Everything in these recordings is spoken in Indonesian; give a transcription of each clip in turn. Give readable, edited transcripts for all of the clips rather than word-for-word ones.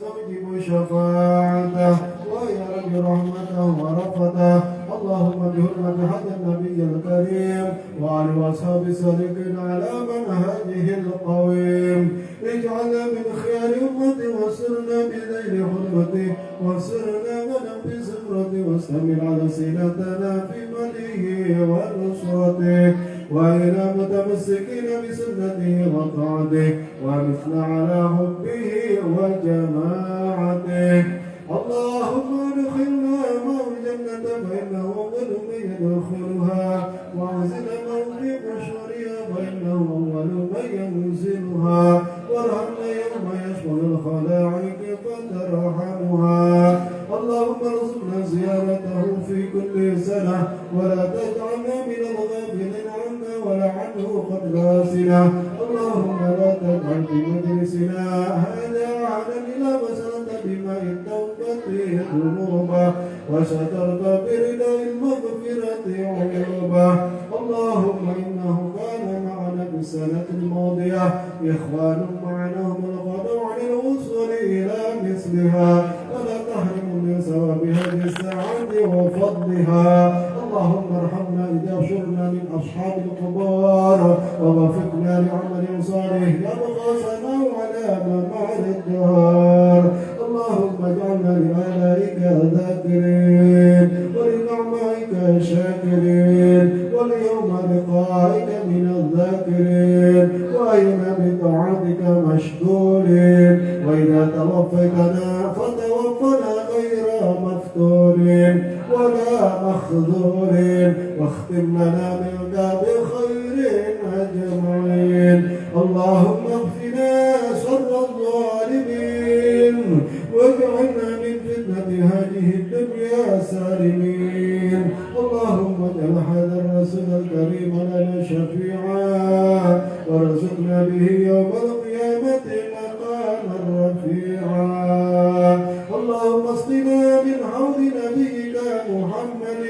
نستوجب شفاعته ويرجو رحمته ورفته. اللهم بحرمة هذا النبي الكريم وعلى أصحاب الصادقين على منهجه القويم اجعلنا من خيار أمته وسرنا بذيل حرمته وسرنا ونبي سفرته واستمر على سنتنا في مليه ونصرته وإلى متمسكين بسنته وطاعته ومثل على حبه وجماعته. اللهم ادخلنا معه الجنة فإنه أول من يدخلها واعزنا موضع بشرها فإنه أول من ينزلها وارحمنا يوم يشمل الخلائق فترحمها. اللهم ارزقنا زيارته في كل سنة ولا تجعلنا من الغافلين عنه ولا عنه قد غاسنا. اللهم لا تجعل في مجلسنا هذا عهدا إلا وسلمت بماء التوبة ذنوبا وسترت برداء المغفرة عيوبا. اللهم إنه كان معنا في السنة الماضية إخوان معنا هم الغدو عن الوصول إلى مثلها فلا تحرم من ثواب هذه الساعة وفضلها. اللهم ارحمنا إذا شرنا من أصحاب القبور ووفقنا لعمل صالح يبقى سناه على ممر الدهر. اللهم اجعلنا لآلائك ذاكرين ولنعمائك شاكرين وليوم لقائك من الذاكرين وأين بطاعتك مشغولين وإذا توفيتنا فتوفنا غير مفتونين ولا مخذولين واختم لنا منك بخير أجمعين. اللهم اكفنا شر الظالمين واجعلنا من فتنة هذه الدنيا سالمين. اللهم اجعل هذا الرسول الكريم لنا شفيعا وارزقنا به يوم القيامة مقاما رفيعا. اللهم اسقنا من حوض نبيك محمد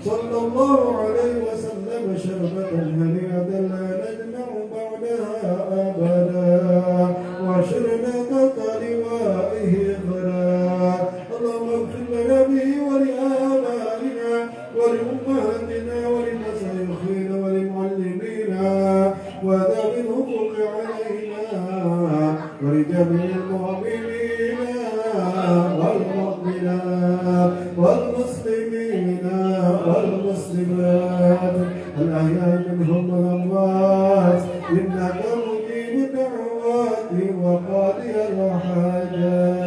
صلى الله عليه وسلم شربة هنيئة لا نجمع بعدها أبدا واشرنا تحت لوائه غدا. اللهم اغفر لنا به ولآبائنا ولأمهاتنا ولمشايخنا ولمعلمينا وذوي الحقوق علينا ولجميع المؤمنين والمؤمنات والمسلمين والمسلمات الأحياء منهم والأموات إنك مجيب الدعوات وقاضي الحاجات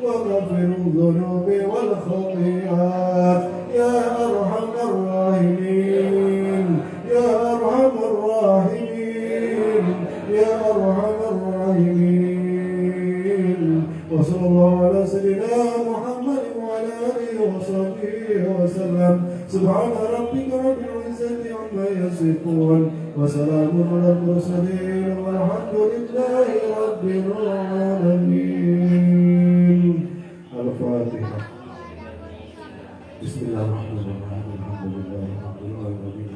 وغفر الذنوب والخطيئات يا أرحم الراحمين يا أرحم الراحمين يا أرحم الراحمين. وصلى الله على سيدنا محمد وعلى آله وصحبه وسلم. سبحان ربك رب العزة عما يصفون وسلام على المرسلين والحمد لله رب العالمين. الفاتحة. بسم الله الرحمن الرحيم. الحمد لله رب العالمين.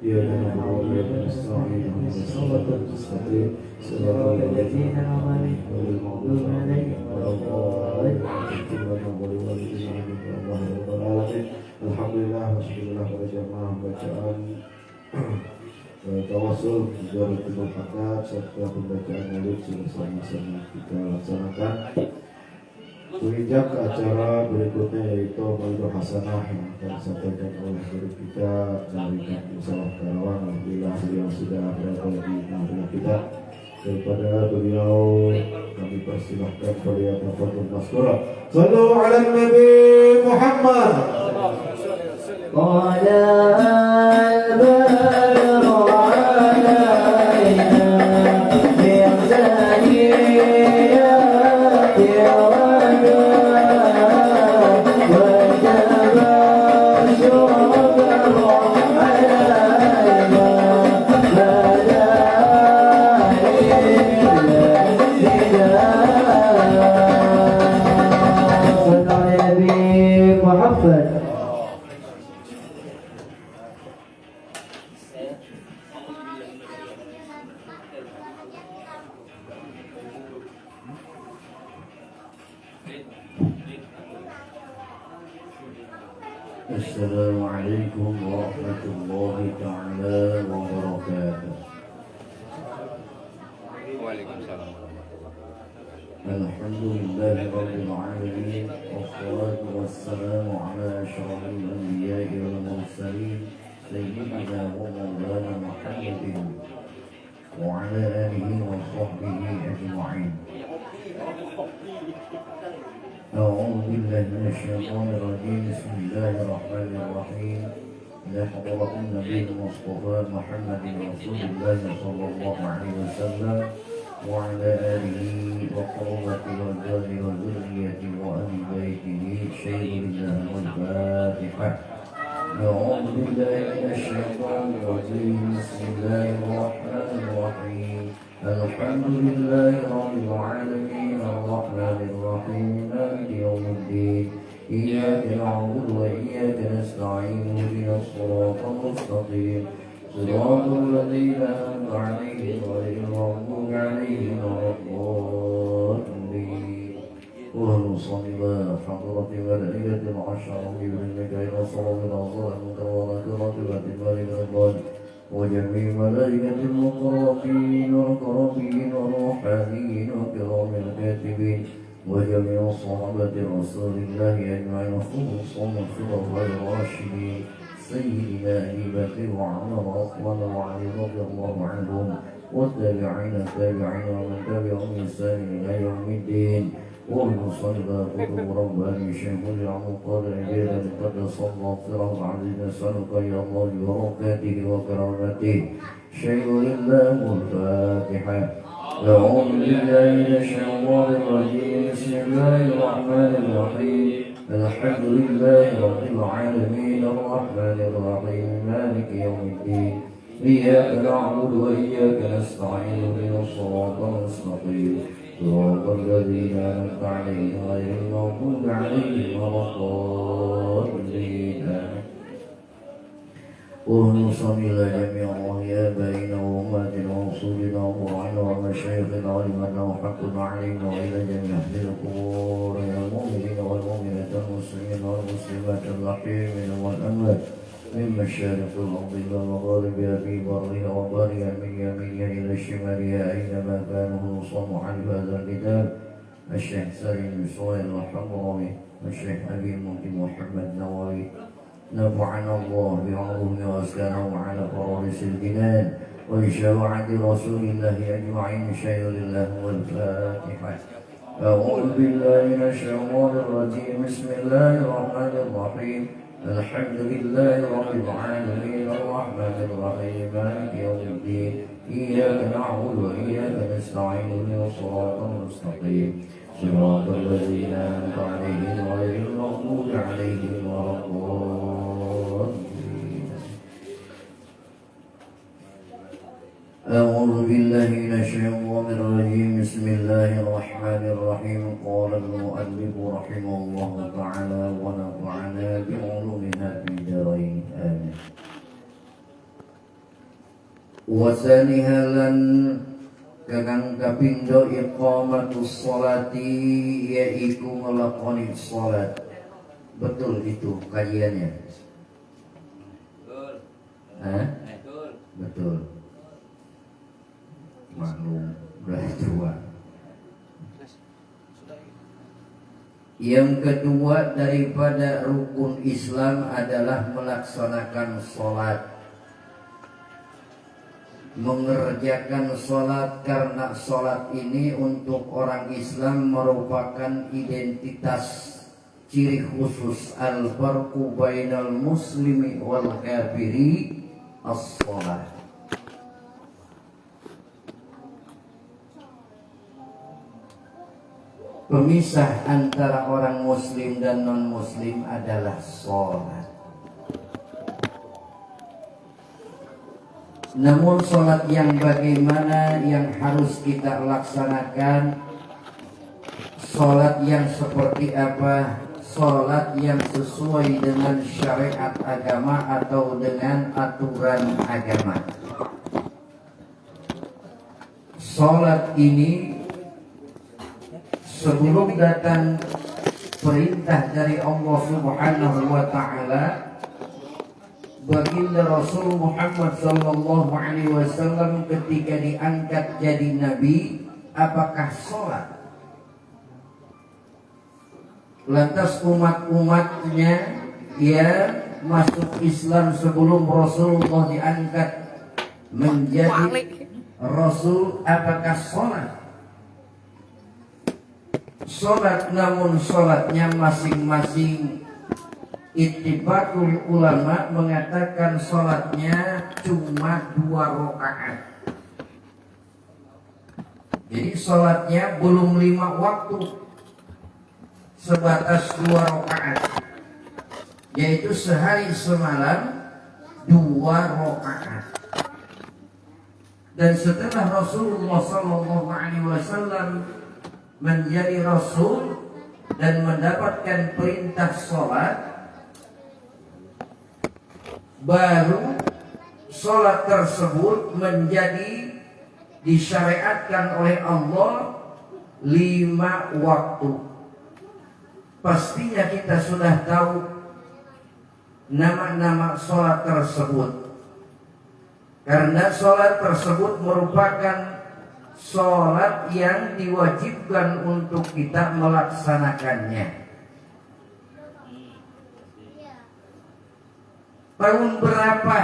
إياك نعبد وإياك نستعين اهدنا الصراط المستقيم صراط الذين أنعمت عليهم غير المغضوب عليهم ولا الضالين. الحمد لله wassallallahu ala jamaah bacaan tawasul Jaratul Haqqat serta pembacaan maulid sama-sama kita laksanakan. Menginjak ke acara berikutnya yaitu Maulid Hasanah yang akan disampaikan oleh guru kita dari Kampung Sawah Karawang. Alhamdulillah beliau sudah berada di tengah kita. Daripada beliau kami persilahkan beliau tafadhol maskura. Sallu ala Nabi Muhammad. السلام عليكم ورحمة الله تعالى وبركاته. Waalaikumsalam. الحمد لله رب العالمين والصلاة والسلام على أشرف الأنبياء والمرسلين سيدنا ومولانا محمد وعلى آله وصحبه أجمعين. أعوذ بالله من الشيطان الرجيم. بسم الله الرحمن الرحيم. لحضرة النبي المصطفى محمد رسول الله صلى الله عليه وسلم وعلى آله وقربة والجار والذرية وأهل بيته شيء الله والفاتحة. أعوذ بالله من الشيطان الرجيم. بسم الله الرحمن الرحيم. الحمد لله رب العالمين الرحمن الرحيم مالك يوم الدين إياك نعبد وإياك نستعين اهدنا الصراط المستقيم صراط الذين أنعمت عليهم غير المغضوب عليهم ولا الضالين. اللهم صل على حضرة ملائكة العشر بإذنك إلى صلاة العصر المتواترة واتباع الأقوال وجميع ملائكة المقربين والكرامين والروحانيين وكرام الكاتبين وجميع صحابة رسول الله أجمعين خصوصا الخلفاء الراشدين سيدنا أبي بكر وعمر وعثمان وعلي رضي الله عنهم والتابعين التابعين ومن تبعهم بإحسان إلى يوم الدين. وبنصلي كتب رباني شيخ العمر قادر جيلا قدس الله صراط العزيز نسألك يا الله ببركاته وكرامته شيء لله الفاتحة. أعوذ بالله من الشيطان الرجيم. بسم الله الرحمن الرحيم. الحمد لله رب العالمين الرحمن الرحيم مالك يوم الدين إياك نعبد وإياك نستعين اهدنا الصراط المستقيم صراط الذين أنعمت عليهم غير المغضوب عليهم ولا الضالين. اللهم صل على جميع آبائنا وأمهاتنا ورسولنا وقرائنا ومشايخنا ولمن حق علينا وإلى جميع أهل القبور من المؤمنين والمؤمنات والمسلمين والمسلمات الأحياء منهم والأموات من مشارق الأرض إلى مغاربها في برها وبرها من يمينها إلى شمالها أينما كانوا نصلوا على هذا الكتاب الشيخ سليم سهيل الحضرمي الشيخ أبي المفتي محمد نووي نفعنا الله بعلومه وأسكنه على فرائس الجنان وبشفاعة رسول الله أجمعين شيء لله والفاتحة. أعوذ بالله من الشيطان الرجيم. بسم الله الرحمن الرحيم. الحمد لله رب العالمين الرحمن الرحيم مالك يوم الدين إياك نعبد وإياك نستعين اهدنا الصراط المستقيم صراط الذين أنعمت عليهم غير المغضوب عليهم ولا الضالين. أعوذ بالله من الشيطان الرجيم. بسم الله الرحمن الرحيم. قال المؤلف رحمه الله تعالى ونفعنا بعلومها في الدارين آمين. Wasaniha lan kakang kapindo iqamatus sholati yaiku ngelakoni sholat. Betul itu kajiannya? Betul. Betul. Maklum udah tua. Yang kedua daripada rukun Islam adalah melaksanakan sholat, mengerjakan sholat, karena sholat ini untuk orang Islam merupakan identitas ciri khusus al-farqu bainal muslimi wal kafiri as-sholat. Pemisah antara orang muslim dan non muslim adalah sholat. Namun sholat yang bagaimana yang harus kita laksanakan, sholat yang seperti apa, sholat yang sesuai dengan syariat agama atau dengan aturan agama. Sholat ini sebelum datang perintah dari Allah Subhanahu wa ta'ala, baginda Rasul Muhammad sallallahu alaihi wasallam ketika diangkat jadi nabi? Apakah sholat? Lantas umat-umatnya yang masuk Islam sebelum Rasulullah diangkat menjadi Rasul, apakah sholat? Sholat, namun sholatnya masing-masing. Ittibaqul ulama mengatakan sholatnya cuma 2 rakaat. Jadi sholatnya belum 5 waktu, sebatas 2 rakaat, yaitu sehari semalam 2 rakaat. Dan setelah Rasulullah SAW menjadi Rasul dan mendapatkan perintah sholat, baru sholat tersebut menjadi disyariatkan oleh Allah 5 waktu. Pastinya kita sudah tahu nama-nama sholat tersebut, karena sholat tersebut merupakan sholat yang diwajibkan untuk kita melaksanakannya. Tahun berapa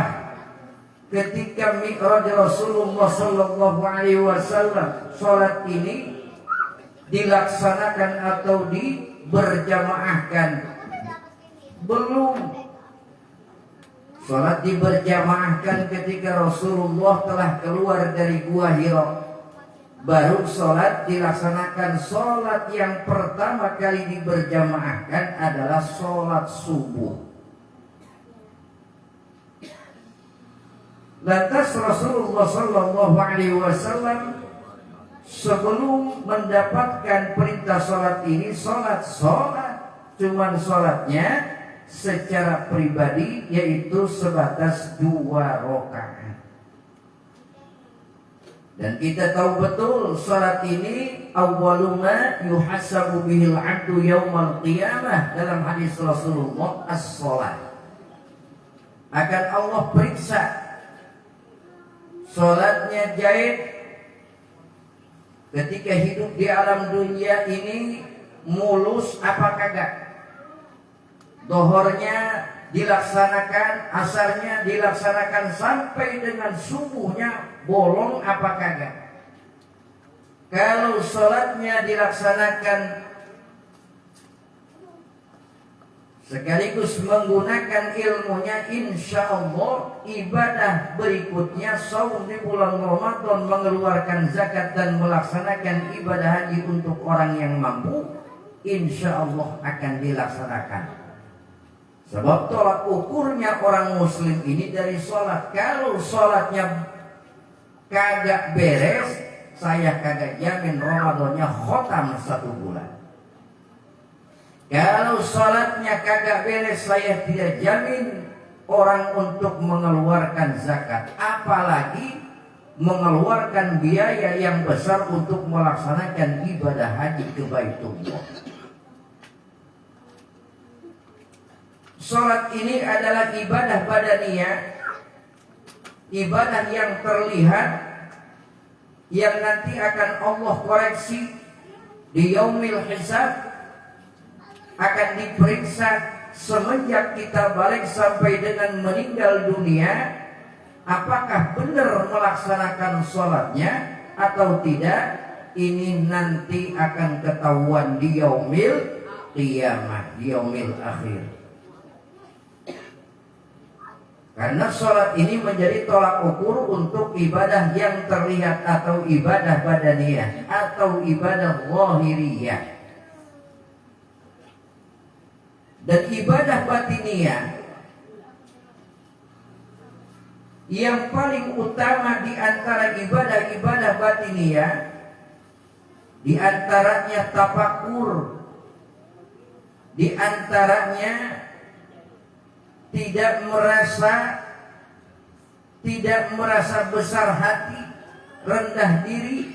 ketika Mi'raj Rasulullah sallallahu alaihi wasallam sholat ini dilaksanakan atau diberjamaahkan? Belum. Sholat diberjamaahkan ketika Rasulullah telah keluar dari Gua Hira. Baru sholat dilaksanakan. Sholat yang pertama kali diberjamaahkan adalah sholat subuh. Lantas Rasulullah sallallahu alaihi wasallam sebelum mendapatkan perintah sholat ini, sholat, cuman sholatnya secara pribadi yaitu sebatas 2 rakaat. Dan kita tahu betul sholat ini awwaluma yuhasabu bihil abdu yaumal qiyamah, dalam hadis Rasulullah, as-sholat. Akan Allah periksa sholatnya jahit ketika hidup di alam dunia ini mulus apa kagak. Dohornya dilaksanakan, asarnya dilaksanakan sampai dengan subuhnya bolong apa kagak. Kalau sholatnya dilaksanakan sekaligus menggunakan ilmunya, insya Allah ibadah berikutnya saum di bulan Ramadan, mengeluarkan zakat dan melaksanakan ibadah haji untuk orang yang mampu, insya Allah akan dilaksanakan. Sebab tolak ukurnya orang muslim ini dari sholat. Kalau sholatnya kagak beres, saya kagak jamin Ramadannya khotam 1 bulan. Kalau sholatnya kagak beres, saya tidak jamin orang untuk mengeluarkan zakat, apalagi mengeluarkan biaya yang besar untuk melaksanakan ibadah haji ke Baitullah. Sholat ini adalah ibadah badaniyah, ibadah yang terlihat, yang nanti akan Allah koreksi di yaumil hisab, akan diperiksa semenjak kita balik sampai dengan meninggal dunia, apakah benar melaksanakan sholatnya atau tidak. Ini nanti akan ketahuan di yaumil qiyamah, di yaumil akhir. Karena sholat ini menjadi tolak ukur untuk ibadah yang terlihat atau ibadah badaniyah atau ibadah zahiriyah. Dan ibadah batiniyah yang paling utama di antara ibadah-ibadah batiniyah, di antaranya tafakur, di antaranya tidak merasa besar hati, rendah diri,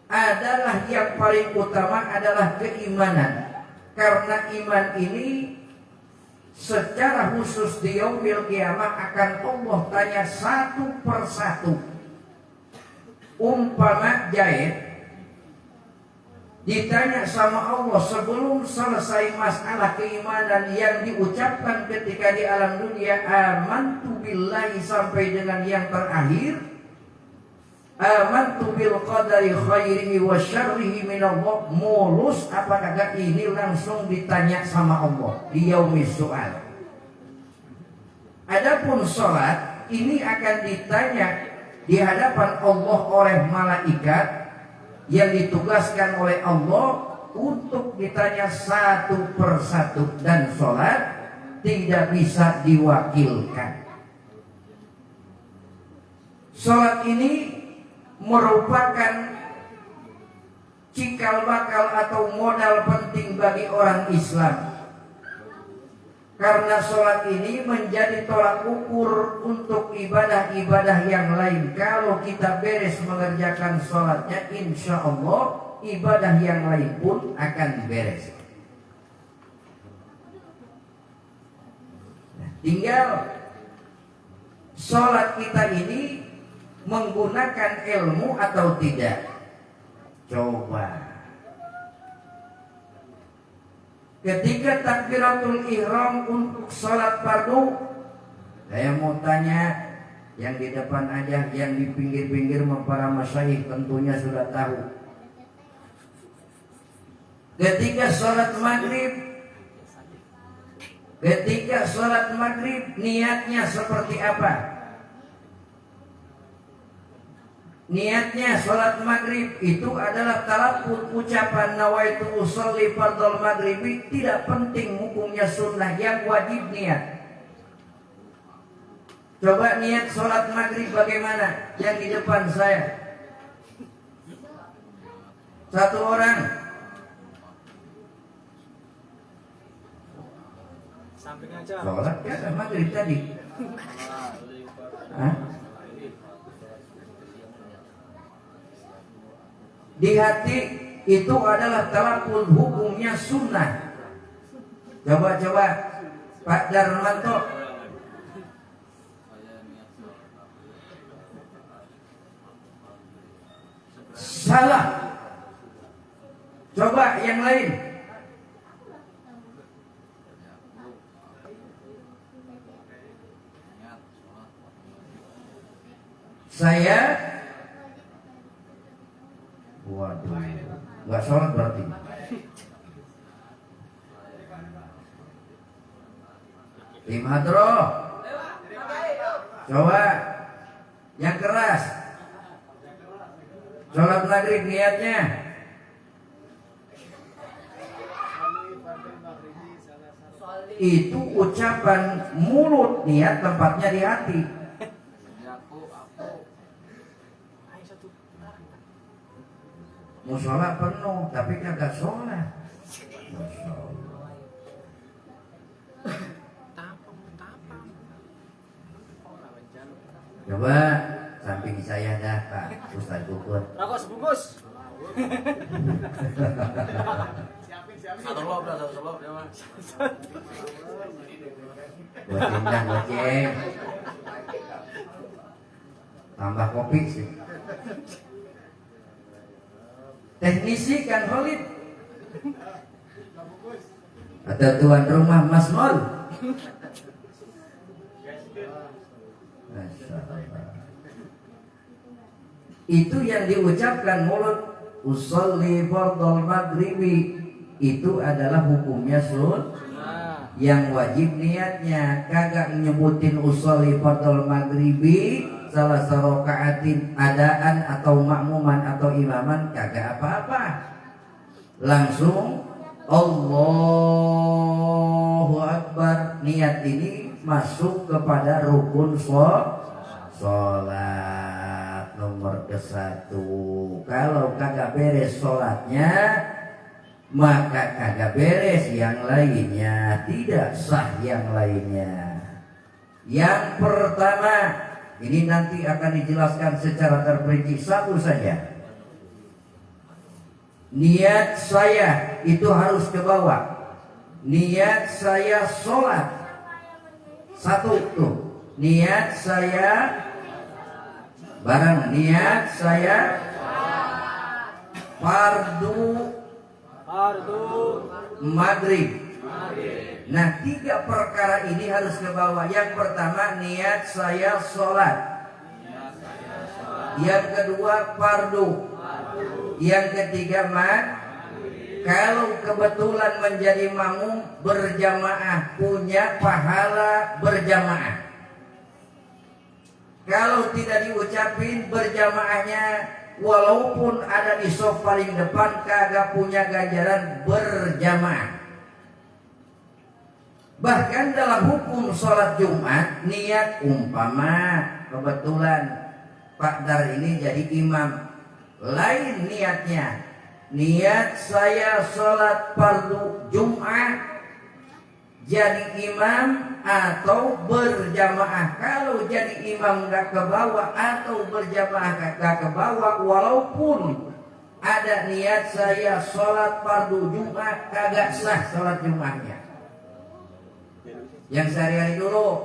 adalah yang paling utama adalah keimanan. Karena iman ini secara khusus di yaumil kiamah akan Allah tanya satu persatu. Umpama jahit ditanya sama Allah sebelum selesai masalah keimanan yang diucapkan ketika di alam dunia, amantu billahi, sampai dengan yang terakhir, amantu bil qadari khairihi wa syarrihi minallah, mulus apa kagak, ini langsung ditanya sama Allah di yaumis su'al. Adapun sholat ini akan ditanya di hadapan Allah oleh malaikat yang ditugaskan oleh Allah untuk ditanya satu persatu, dan sholat tidak bisa diwakilkan. Sholat ini merupakan cikal bakal atau modal penting bagi orang Islam, karena sholat ini menjadi tolak ukur untuk ibadah-ibadah yang lain. Kalau kita beres mengerjakan sholatnya, insya Allah ibadah yang lain pun akan beres. Tinggal sholat kita ini menggunakan ilmu atau tidak. Coba ketika takbiratul ihram untuk sholat fardu, saya mau tanya yang di depan aja, yang di pinggir-pinggir para masyayikh tentunya sudah tahu. Ketika sholat maghrib niatnya seperti apa? Niatnya sholat maghrib itu adalah talaffuz, ucapan nawaitu usolli fardhol maghribi. Tidak penting hukumnya sunnah, yang wajib niat. Coba niat sholat maghrib bagaimana? Yang di depan saya, satu orang. Sholat kan maghrib tadi. Hah? Di hati itu adalah talaffuz, hukumnya sunnah. Coba Pak Darmanto. Salah. Coba yang lain. Saya, waduh, nggak sholat berarti. Tim hadro, coba yang keras. Sholat maghrib niatnya. Itu ucapan mulut, niat tempatnya di hati. Musola penuh tapi kagak sholat. Masya Allah. Coba samping saya dah Pak Ustaz Gugur. Rokok sebungkus. Satu lop ya Mas. Goceng goceng. Tambah kopi sih. Teknisi kan Khalid atau tuan rumah Mas Mol. Itu yang diucapkan mulut, usolli fardhol maghribi, itu adalah hukumnya sunnah. Yang wajib niatnya, kagak nyebutin usolli fardhol maghribi salah sarokaatin, adaan atau makmuman atau imaman, kagak apa-apa. Langsung Allahu Akbar. Niat ini masuk kepada rukun sholat nomor ke-1. Kalau kagak beres sholatnya, maka kagak beres yang lainnya, tidak sah yang lainnya. Yang pertama, ini nanti akan dijelaskan secara terperinci satu saja. Niat saya itu harus ke bawah. Niat saya sholat. Satu tuh. Niat saya bareng, niat saya fardu maghrib. Nah, 3 perkara ini harus ke bawah. Yang pertama, niat saya sholat. Yang kedua, fardu. Yang ketiga, kalau kebetulan menjadi makmum berjamaah, punya pahala berjamaah. Kalau tidak diucapin berjamaahnya, walaupun ada di sof paling depan, kagak punya ganjaran berjamaah. Bahkan dalam hukum sholat Jumat, niat umpama kebetulan Pak Dar ini jadi imam, lain niatnya, niat saya sholat fardu Jumat jadi imam atau berjamaah. Kalau jadi imam gak ke bawah atau berjamaah gak ke bawah, walaupun ada niat saya sholat fardu Jumat, kagak sah sholat Jumatnya. Yang sehari-hari dulu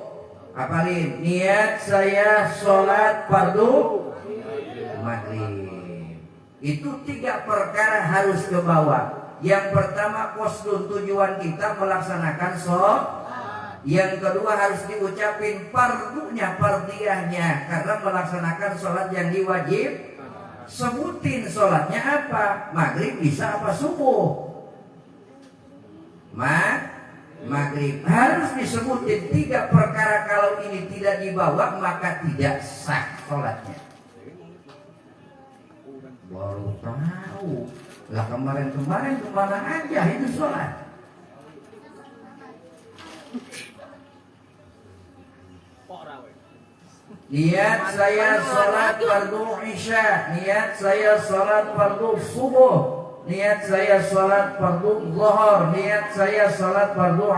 hafalin, niat saya sholat fardu maghrib. Itu 3 perkara harus ke bawah. Yang pertama, qasdun, tujuan kita melaksanakan sholat. Yang kedua, harus diucapin fardunya, fardiyahnya, karena melaksanakan sholat yang diwajib. Sebutin sholatnya apa, maghrib bisa apa subuh? Maghrib. Harus disebutin 3 perkara. Kalau ini tidak dibawa, maka tidak sah sholatnya. Baru tahu lah, kemarin kemana aja itu sholat. Niat saya sholat fardu isya, niat saya sholat fardu subuh, niat saya sholat fardu zuhur, niat saya sholat fardu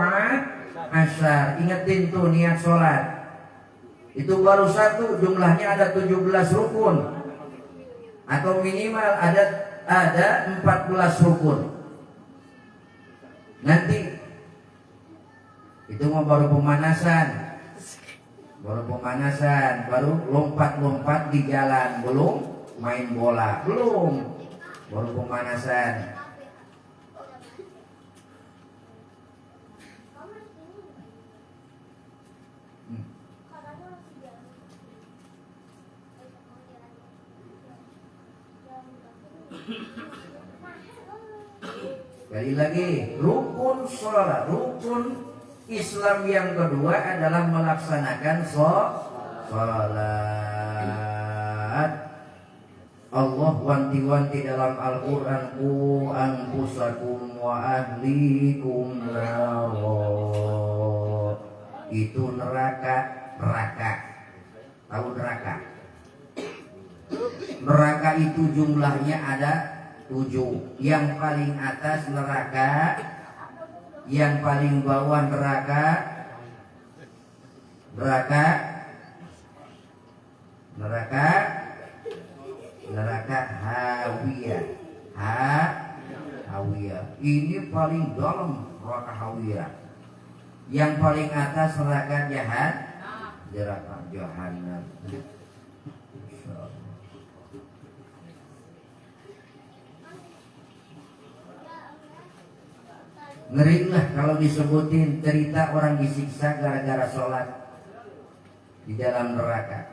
asyar. Ingetin tuh niat sholat. Itu baru 1, jumlahnya ada 17 rukun. Atau minimal ada 14 rukun. Nanti itu mau baru pemanasan. Baru lompat-lompat di jalan, belum main bola, belum. Baru pemanasan. Sekali lagi, rukun sholat, rukun Islam yang kedua adalah melaksanakan sholat. Allah wanti-wanti dalam Al-Quran, ku anfusakum wa ahlikum naro. Itu neraka. Tahu neraka? Neraka itu jumlahnya ada 7. Yang paling atas neraka, yang paling bawah neraka hawiyah. Hawiyah. Ini paling dalam neraka hawiyah. Yang paling atas neraka jahanam. Ngeri lah kalau disebutin cerita orang disiksa gara-gara sholat di dalam neraka.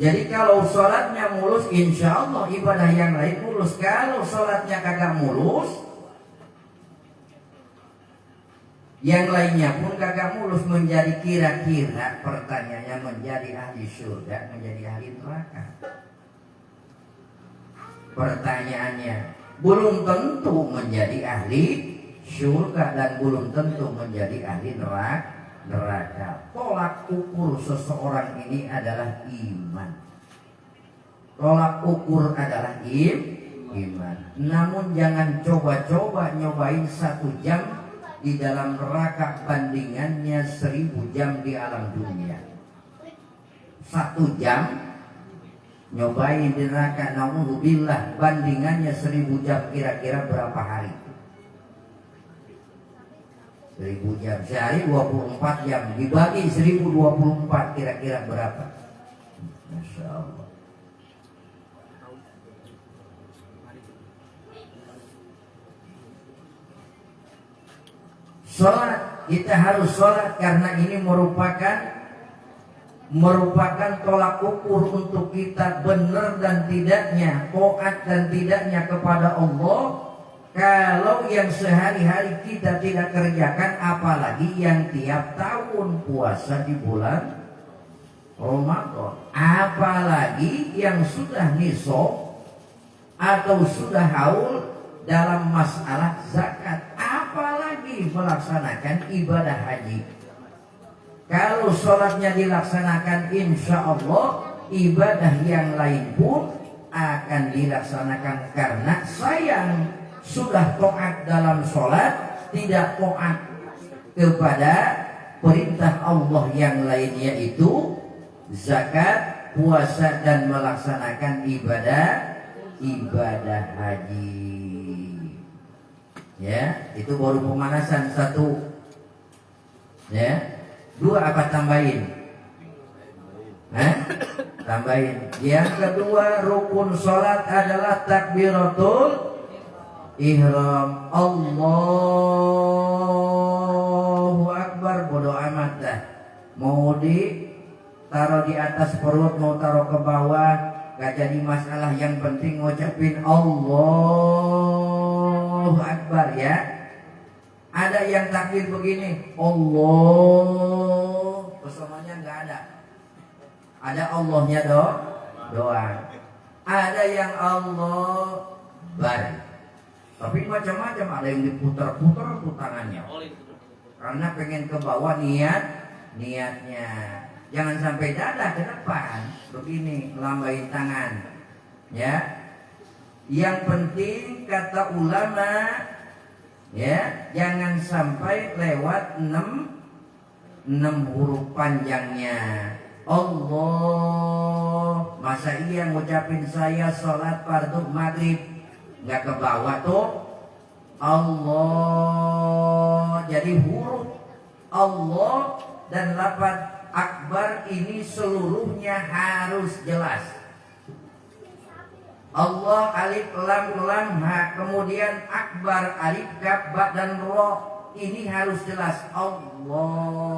Jadi kalau sholatnya mulus, insya Allah ibadah yang lain mulus. Kalau sholatnya kagak mulus, yang lainnya pun kagak mulus. Menjadi kira-kira pertanyaannya, menjadi ahli surga, menjadi ahli neraka. Pertanyaannya, belum tentu menjadi ahli surga dan belum tentu menjadi ahli neraka. Tolak ukur seseorang ini adalah iman. Tolak ukur adalah iman. Namun jangan coba-coba nyobain 1 jam di dalam neraka, bandingannya 1000 jam di alam dunia. 1 jam nyobain di neraka, naudzubillah, bandingannya 1000 jam, kira-kira berapa hari? 1000 jam sehari 24 jam dibagi 1024 kira-kira berapa? Masya Allah. Sholat, kita harus sholat karena ini merupakan tolak ukur untuk kita benar dan tidaknya, taat dan tidaknya kepada Allah. Kalau yang sehari-hari kita tidak kerjakan, apalagi yang tiap tahun puasa di bulan Ramadan, apalagi yang sudah nisab atau sudah haul dalam masalah zakat, apalagi melaksanakan ibadah haji. Kalau sholatnya dilaksanakan, insya Allah ibadah yang lain pun akan dilaksanakan. Karena sayang sudah taat dalam sholat, tidak taat kepada perintah Allah yang lain, yaitu zakat, puasa, dan melaksanakan ibadah haji. Ya, itu baru pemanasan satu. Ya, 2 apa tambahin? Tambahin. Yang kedua, rukun sholat adalah takbiratul ihram. Allahu Akbar, bodo amat dah. Mau taruh di atas perut, mau taruh ke bawah, gak jadi masalah. Yang penting ngucapin Allahu Akbar ya. Ada yang takbir begini, Allah, pesannya nggak ada. Ada Allahnya doang. Ada yang Allah bar. Tapi macam-macam, ada yang diputar-putar tuh tangannya. Karena pengen ke bawah niatnya. Jangan sampai dada ke depan. Begini, melambai tangan. Ya. Yang penting kata ulama, ya, jangan sampai lewat 6 huruf panjangnya. Allah, masa iya ngucapin saya sholat fardu maghrib nggak ke bawah tuh Allah. Jadi huruf Allah dan lafaz akbar ini seluruhnya harus jelas. Allah alif lam ha, kemudian akbar alif kaf ba dan ro, ini harus jelas. Allah.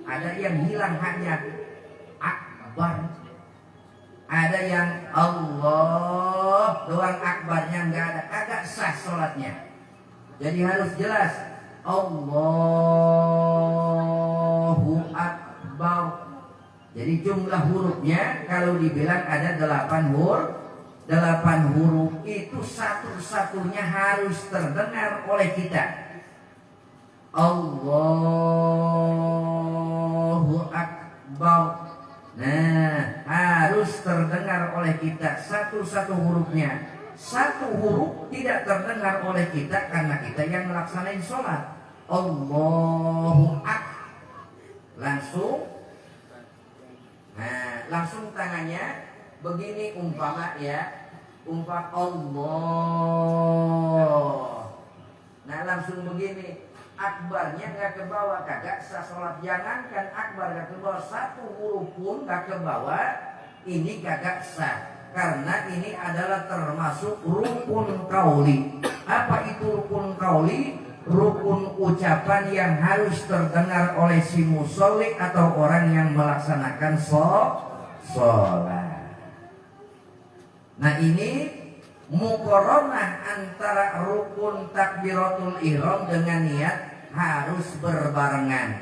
Ada yang hilang hanya akbar. Ada yang Allah doang, akbarnya enggak ada, agak sah sholatnya. Jadi harus jelas Allahu Akbar. Jadi jumlah hurufnya kalau dibilang ada 8 huruf itu satu-satunya harus terdengar oleh kita. Allahu Akbar. Nah, harus terdengar oleh kita satu-satu hurufnya. Satu huruf tidak terdengar oleh kita karena kita yang melaksanain sholat. Allahu Akbar. Langsung tangannya begini umpama ya. Allah. Nah langsung begini. Akbarnya nggak ke bawah, kagak sah sholat. Jangankan akbar nggak ke bawah, satu huruf pun nggak ke bawah, ini kagak sah. Karena ini adalah termasuk rukun qauli. Apa itu rukun qauli? Rukun ucapan yang harus terdengar oleh si musolli atau orang yang melaksanakan sholat. Nah ini muqaranah antara rukun takbiratul ihram dengan niat harus berbarengan.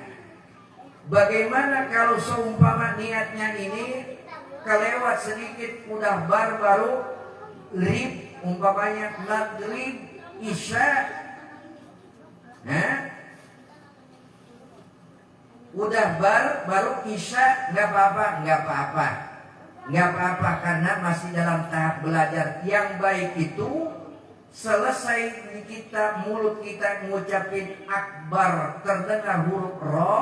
Bagaimana kalau seumpama niatnya ini kelewat sedikit, udah baru rib, umpamanya maghrib isya, udah baru isya, nggak apa-apa karena masih dalam tahap belajar. Yang baik itu selesai kita, mulut kita ngucapin akbar, terdengar huruf ro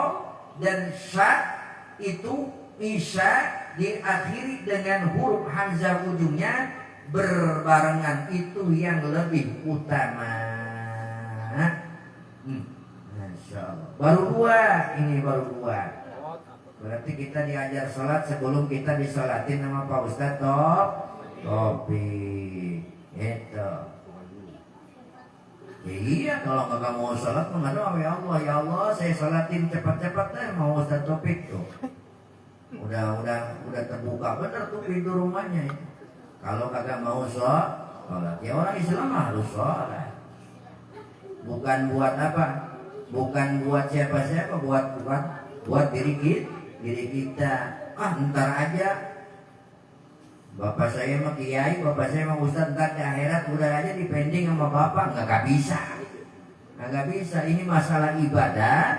dan sya, itu isya diakhiri dengan huruf hamzah ujungnya berbarengan, itu yang lebih utama. Masya Allah. Baru dua, ini baru dua. Berarti kita diajar sholat sebelum kita disolatin sama Pak Ustadz Topi. Itu. Ya iya, kalau nggak mau sholat mengadu ya Allah saya sholatin cepat-cepat deh mau Ustadz Topik tuh. Udah terbuka bener tuh pintu rumahnya. Kalau kagak mau sholat, ya orang Islam harus sholat. Bukan buat apa? Bukan buat siapa-siapa, buat diri kita. Ntar aja. Bapak saya mah kiai, bapak saya mah ustaz, ntar di akhirat udah aja dipending sama bapak, nggak bisa. Ini masalah ibadah,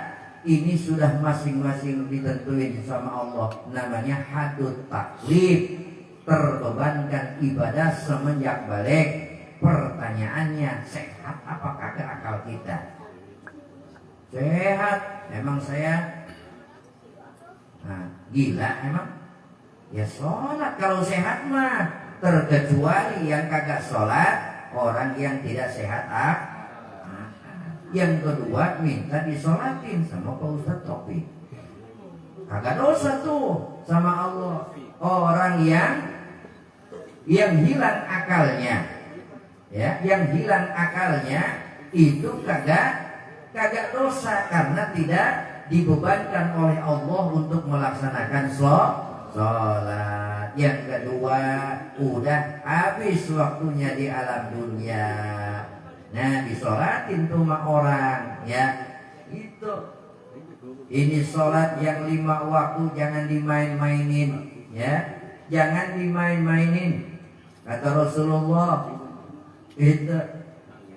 ini sudah masing-masing ditentuin sama Allah. Namanya hadut taklif, terbebankan ibadah semenjak balik. Pertanyaannya, sehat apakah ke akal kita? Sehat, emang saya gila emang? Ya sholat kalau sehat mah, terkecuali yang kagak sholat orang yang tidak sehat. Yang kedua minta disolatin sama Pak Ustadz Topi, kagak dosa tuh sama Allah. Orang yang hilang akalnya, ya, yang hilang akalnya itu kagak dosa karena tidak dibebankan oleh Allah untuk melaksanakan sholat. Yang kedua, udah habis waktunya di alam dunia. Nah, disolatin tuh sama orang, ya. Ini sholat yang 5 waktu jangan dimain-mainin, ya. Jangan dimain-mainin. Kata Rasulullah, itu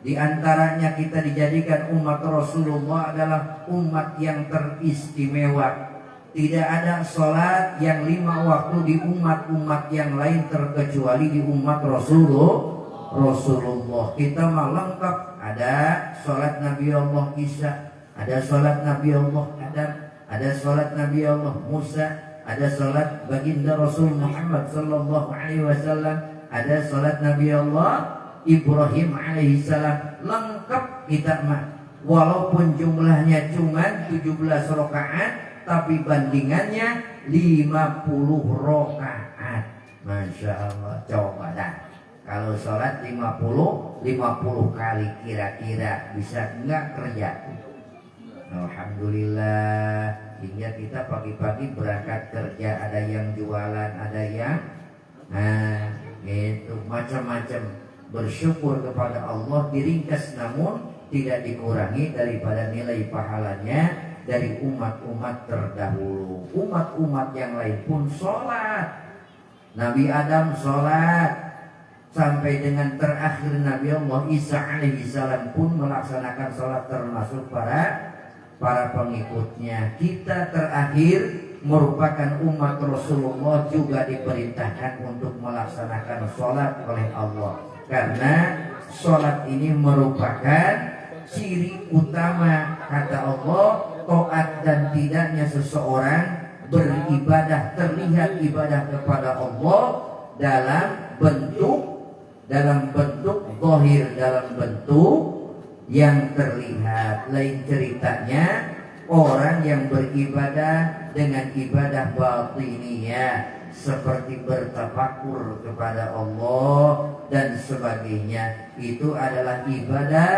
di antaranya kita dijadikan umat Rasulullah adalah umat yang teristimewa. Tidak ada sholat yang 5 waktu di umat-umat yang lain terkecuali di umat Rasulullah. Kita mah lengkap. Ada sholat Nabi Allah Isa, ada sholat Nabi Allah Adam, ada sholat Nabi Allah Musa, ada sholat baginda Rasul Muhammad sallallahu alaihi wasallam, ada sholat Nabi Allah Ibrahim alaihissalam. Lengkap kita mah. Walaupun jumlahnya cuma 17 rakaat, tapi bandingannya 50 rakaat. Masya Allah. Coba dah, kalau sholat 50 kali kira-kira bisa enggak kerja? Alhamdulillah. Hingga kita pagi-pagi berangkat kerja, ada yang jualan, ada yang itu macam-macam. Bersyukur kepada Allah, diringkas namun tidak dikurangi daripada nilai pahalanya dari umat-umat terdahulu. Umat-umat yang lain pun sholat. Nabi Adam sholat, sampai dengan terakhir Nabi Allah Isa alaihissalam pun melaksanakan sholat, termasuk para pengikutnya. Kita terakhir merupakan umat Rasulullah, juga diperintahkan untuk melaksanakan sholat oleh Allah, karena sholat ini merupakan ciri utama, kata Allah, taat dan tidaknya seseorang beribadah, terlihat ibadah kepada Allah dalam bentuk zahir, dalam bentuk yang terlihat. Lain ceritanya orang yang beribadah dengan ibadah batiniyah, seperti bertafakur kepada Allah dan sebagainya. Itu adalah ibadah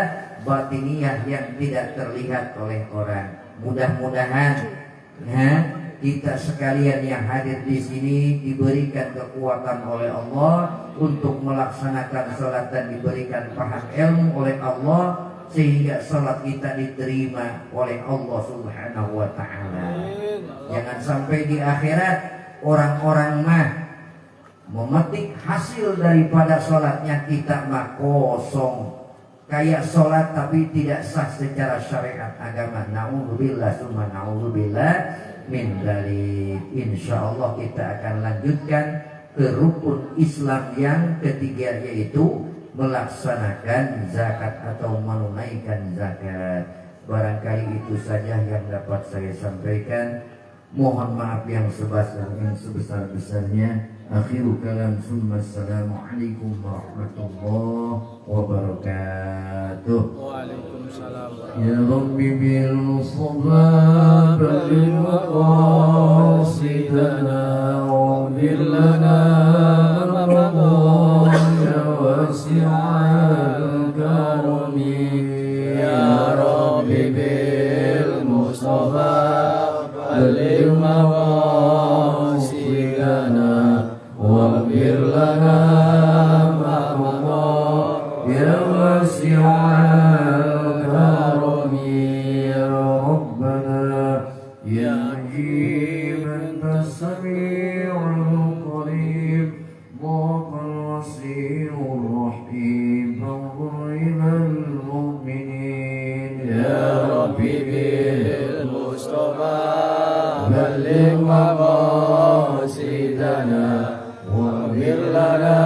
batiniyah yang tidak terlihat oleh orang. Mudah-mudahan kita sekalian yang hadir di sini diberikan kekuatan oleh Allah untuk melaksanakan sholat dan diberikan paham ilmu oleh Allah, sehingga sholat kita diterima oleh Allah Subhanahu wa ta'ala. Jangan sampai di akhirat orang-orang mah memetik hasil daripada sholatnya, kita mah kosong, kayak sholat tapi tidak sah secara syariat agama. Na'udzubillah summa na'udzubillah min dzalik. Insyaallah kita akan lanjutkan ke rukun Islam yang ketiga, yaitu melaksanakan zakat atau menunaikan zakat. Barangkali itu saja yang dapat saya sampaikan. Mohon maaf yang sebesar-besarnya. Akhiru kalam summa assalamualaikum warahmatullahi wabarakatuh. Waalaikumsalam. Ya Rabbi bil Mustafa balligh maqasidana waghfir lana ya wasi'al karami ya Rabbi bil Mustafa balligh maqasidana waghfir lana ya wasi'al karami ya Rabbana ya mujiban sami'ul qarib muqal wasi'ur rahim fadhilal mu'minin ya Rabbi bil Mustafa balligh maqasidana waghfir lana